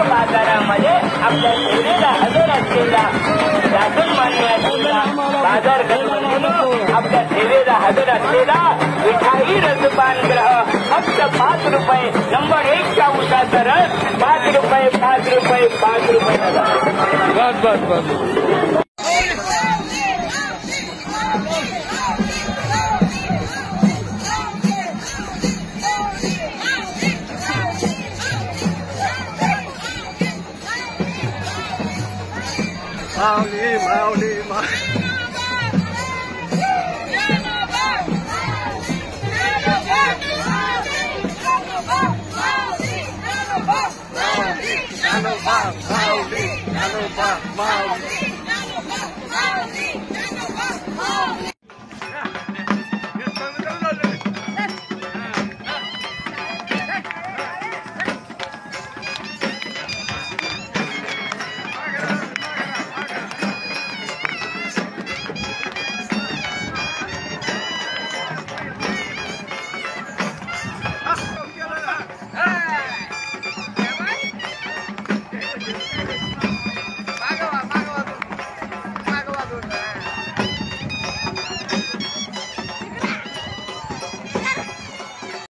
बाजारामध्ये आपल्या ठेवलेला हजर असलेला शासन मान्य असलेला बाजार म्हणून आपल्या ठेवलेला हजर असलेला मिठाई रसपानग्रह फक्त 5 रुपये. नंबर 1 च्या उसाचा रस 5 रुपये 5 रुपये 5 रुपये. बस. Mauli. Mauli.